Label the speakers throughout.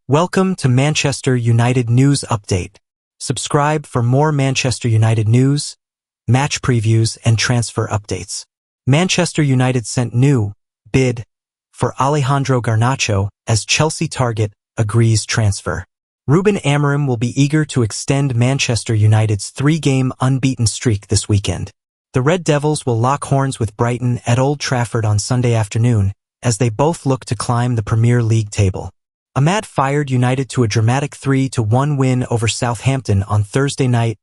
Speaker 1: Welcome to Manchester United News Update. Subscribe for more Manchester United news, match previews, and transfer updates. Manchester United sent new bid for Alejandro Garnacho as Chelsea target agrees transfer. Ruben Amorim will be eager to extend Manchester United's three-game unbeaten streak this weekend. The Red Devils will lock horns with Brighton at Old Trafford on Sunday afternoon as they both look to climb the Premier League table. Ahmad fired United to a dramatic 3-1 win over Southampton on Thursday night.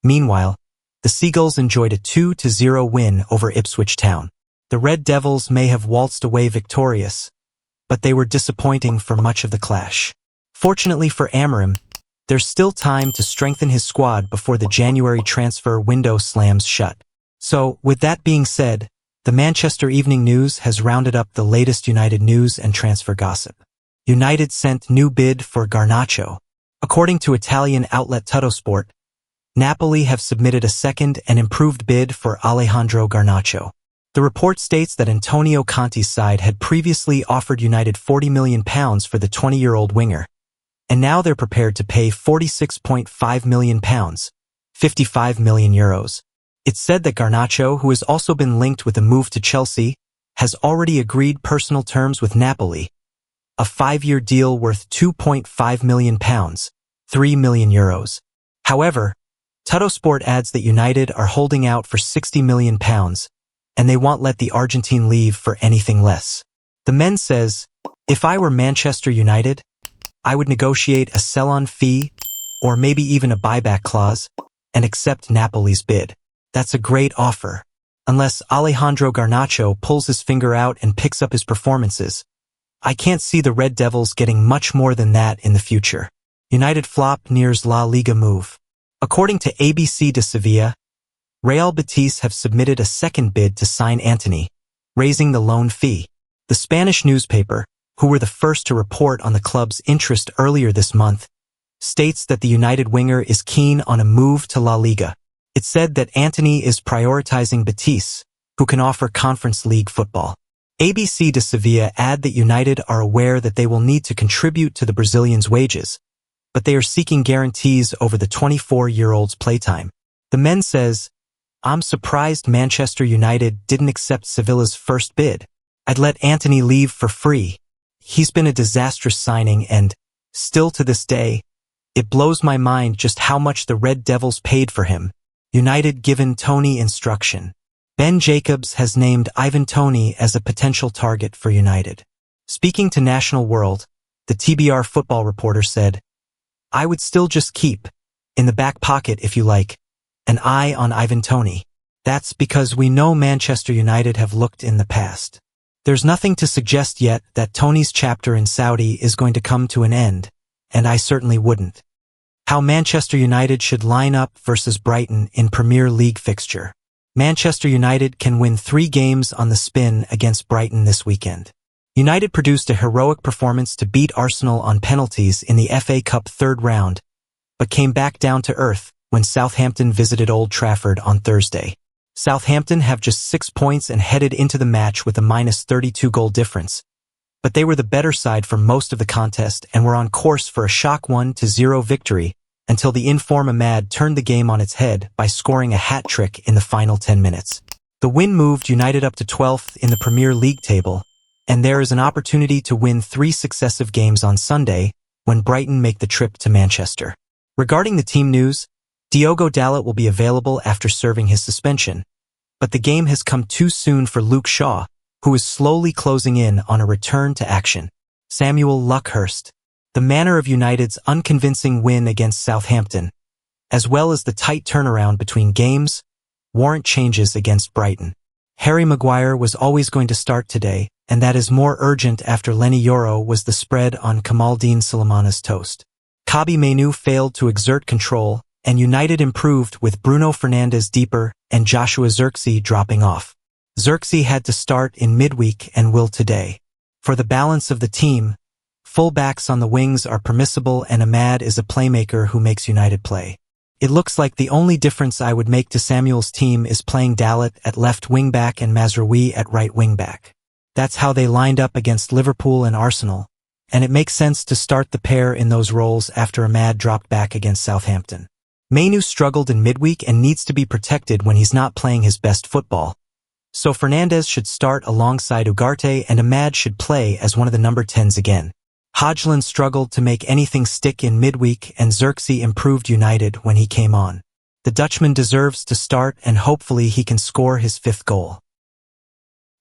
Speaker 1: Meanwhile, the Seagulls enjoyed a 2-0 win over Ipswich Town. The Red Devils may have waltzed away victorious, but they were disappointing for much of the clash. Fortunately for Amorim, there's still time to strengthen his squad before the January transfer window slams shut. So, with that being said, the Manchester Evening News has rounded up the latest United news and transfer gossip. United sent new bid for Garnacho. According to Italian outlet Tuttosport, Napoli have submitted a second and improved bid for Alejandro Garnacho. The report states that Antonio Conte's side had previously offered United £40 million for the 20-year-old winger, and now they're prepared to pay £46.5 million, €55 million. It's said that Garnacho, who has also been linked with a move to Chelsea, has already agreed personal terms with Napoli, a 5-year deal worth £2.5 million, €3 million. However, Tuttosport adds that United are holding out for £60 million, and they won't let the Argentine leave for anything less. The Men says, "If I were Manchester United, I would negotiate a sell-on fee, or maybe even a buyback clause, and accept Napoli's bid. That's a great offer. Unless Alejandro Garnacho pulls his finger out and picks up his performances, I can't see the Red Devils getting much more than that in the future." United flop nears La Liga move. According to ABC de Sevilla, Real Betis have submitted a second bid to sign Antony, raising the loan fee. The Spanish newspaper, who were the first to report on the club's interest earlier this month, states that the United winger is keen on a move to La Liga. It said that Antony is prioritizing Betis, who can offer Conference League football. ABC de Sevilla add that United are aware that they will need to contribute to the Brazilian's wages, but they are seeking guarantees over the 24-year-old's playtime. The Men says, "I'm surprised Manchester United didn't accept Sevilla's first bid. I'd let Antony leave for free. He's been a disastrous signing and, still to this day, it blows my mind just how much the Red Devils paid for him." United given Toney instruction. Ben Jacobs has named Ivan Toney as a potential target for United. Speaking to National World, the TBR football reporter said, "I would still just keep, in the back pocket if you like, an eye on Ivan Toney. That's because we know Manchester United have looked in the past. There's nothing to suggest yet that Toney's chapter in Saudi is going to come to an end, and I certainly wouldn't." How Manchester United should line up versus Brighton in Premier League fixture. Manchester United can win 3 games on the spin against Brighton this weekend. United produced a heroic performance to beat Arsenal on penalties in the FA Cup third round, but came back down to earth when Southampton visited Old Trafford on Thursday. Southampton have just 6 points and headed into the match with a -32 goal difference, but they were the better side for most of the contest and were on course for a shock 1-0 victory until the in-form Ahmad turned the game on its head by scoring a hat-trick in the final 10 minutes. The win moved United up to 12th in the Premier League table, and there is an opportunity to win 3 successive games on Sunday when Brighton make the trip to Manchester. Regarding the team news, Diogo Dalot will be available after serving his suspension, but the game has come too soon for Luke Shaw, who is slowly closing in on a return to action. Samuel Luckhurst. The manner of United's unconvincing win against Southampton, as well as the tight turnaround between games, warrant changes against Brighton. Harry Maguire was always going to start today, and that is more urgent after Lenny Yoro was the spread on Kamaldeen Sulemana's toast. Kobbie Mainoo failed to exert control, and United improved with Bruno Fernandes deeper and Joshua Zirkzee dropping off. Zirkzee had to start in midweek and will today. For the balance of the team, full-backs on the wings are permissible and Ahmad is a playmaker who makes United play. It looks like the only difference I would make to Samuel's team is playing Dalot at left wing-back and Mazraoui at right wing-back. That's how they lined up against Liverpool and Arsenal, and it makes sense to start the pair in those roles after Ahmad dropped back against Southampton. Mainu struggled in midweek and needs to be protected when he's not playing his best football, so Fernandes should start alongside Ugarte and Ahmad should play as one of the number 10s again. Hodgland struggled to make anything stick in midweek and Xerxes improved United when he came on. The Dutchman deserves to start and hopefully he can score his 5th goal.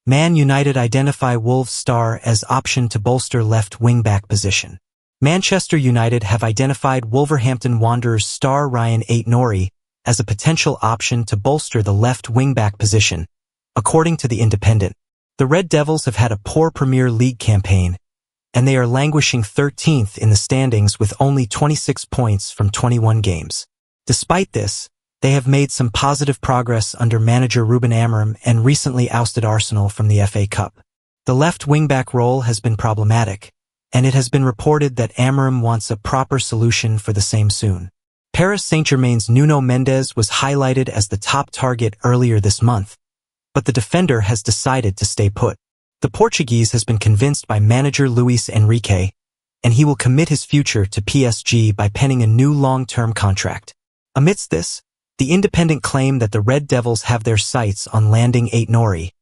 Speaker 1: Man United identify Wolves star as option to bolster left wing-back position. Manchester United have identified Wolverhampton Wanderers star Ryan Aït-Nouri as a potential option to bolster the left wing-back position, according to The Independent. The Red Devils have had a poor Premier League campaign, and they are languishing 13th in the standings with only 26 points from 21 games. Despite this, they have made some positive progress under manager Ruben Amorim and recently ousted Arsenal from the FA Cup. The left wing-back role has been problematic, and it has been reported that Amorim wants a proper solution for the same soon. Paris Saint-Germain's Nuno Mendes was highlighted as the top target earlier this month, but the defender has decided to stay put. The Portuguese has been convinced by manager Luis Enrique, and he will commit his future to PSG by penning a new long-term contract. Amidst this, The Independent claim that the Red Devils have their sights on landing Aït-Nouri,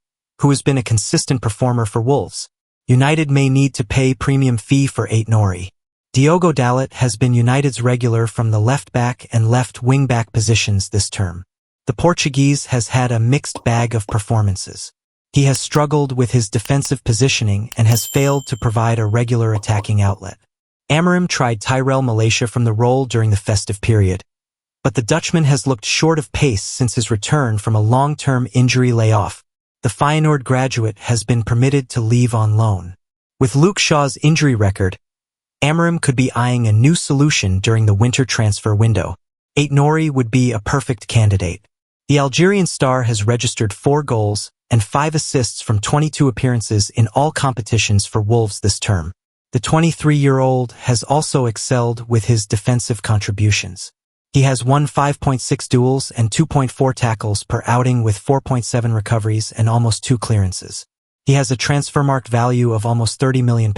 Speaker 1: who has been a consistent performer for Wolves. United may need to pay premium fee for Aït-Nouri. Diogo Dalot has been United's regular from the left-back and left wing-back positions this term. The Portuguese has had a mixed bag of performances. He has struggled with his defensive positioning and has failed to provide a regular attacking outlet. Amorim tried Tyrell Malacia from the role during the festive period, but the Dutchman has looked short of pace since his return from a long-term injury layoff. The Feyenoord graduate has been permitted to leave on loan. With Luke Shaw's injury record, Amorim could be eyeing a new solution during the winter transfer window. Aït-Nouri would be a perfect candidate. The Algerian star has registered 4 goals and 5 assists from 22 appearances in all competitions for Wolves this term. The 23-year-old has also excelled with his defensive contributions. He has won 5.6 duels and 2.4 tackles per outing with 4.7 recoveries and almost 2 clearances. He has a transfermarkt value of almost £30 million,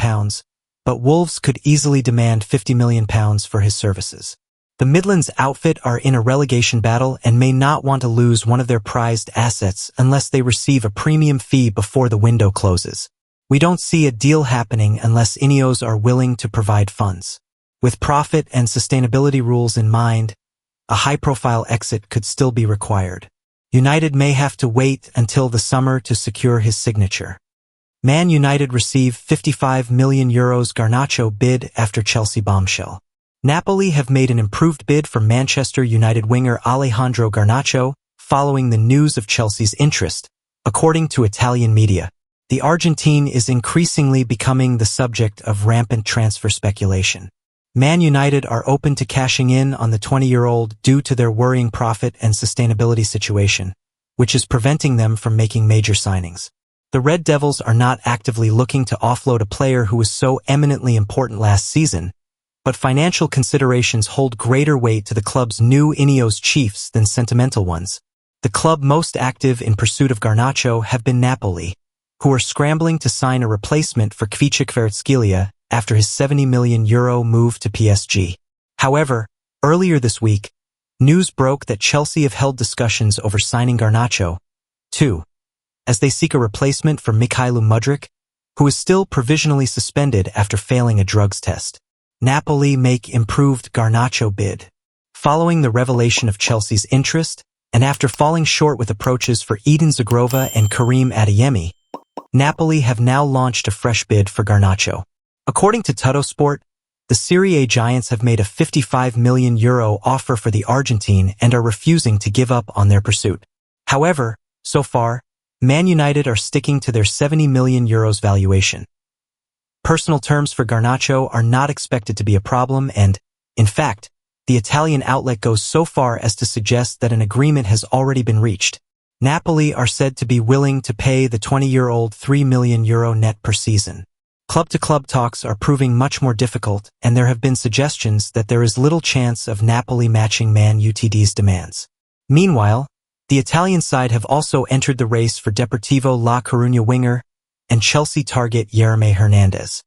Speaker 1: but Wolves could easily demand £50 million for his services. The Midlands outfit are in a relegation battle and may not want to lose one of their prized assets unless they receive a premium fee before the window closes. We don't see a deal happening unless Ineos are willing to provide funds. With profit and sustainability rules in mind, a high-profile exit could still be required. United may have to wait until the summer to secure his signature. Man United receive €55 million Garnacho bid after Chelsea bombshell. Napoli have made an improved bid for Manchester United winger Alejandro Garnacho following the news of Chelsea's interest, according to Italian media. The Argentine is increasingly becoming the subject of rampant transfer speculation. Man United are open to cashing in on the 20-year-old due to their worrying profit and sustainability situation, which is preventing them from making major signings. The Red Devils are not actively looking to offload a player who was so eminently important last season, but financial considerations hold greater weight to the club's new Ineos chiefs than sentimental ones. The club most active in pursuit of Garnacho have been Napoli, who are scrambling to sign a replacement for Kvaratskhelia after his €70 million move to PSG. However, earlier this week, news broke that Chelsea have held discussions over signing Garnacho, too, as they seek a replacement for Mykhailo Mudryk, who is still provisionally suspended after failing a drugs test. Napoli make improved Garnacho bid. Following the revelation of Chelsea's interest, and after falling short with approaches for Edin Zagrova and Karim Adeyemi, Napoli have now launched a fresh bid for Garnacho. According to Tuttosport, the Serie A giants have made a €55 million offer for the Argentine and are refusing to give up on their pursuit. However, so far, Man United are sticking to their €70 million valuation. Personal terms for Garnacho are not expected to be a problem and, in fact, the Italian outlet goes so far as to suggest that an agreement has already been reached. Napoli are said to be willing to pay the 20-year-old €3 million net per season. Club-to-club talks are proving much more difficult, and there have been suggestions that there is little chance of Napoli matching Man Utd's demands. Meanwhile, the Italian side have also entered the race for Deportivo La Coruña winger and Chelsea target Yeremy Hernandez.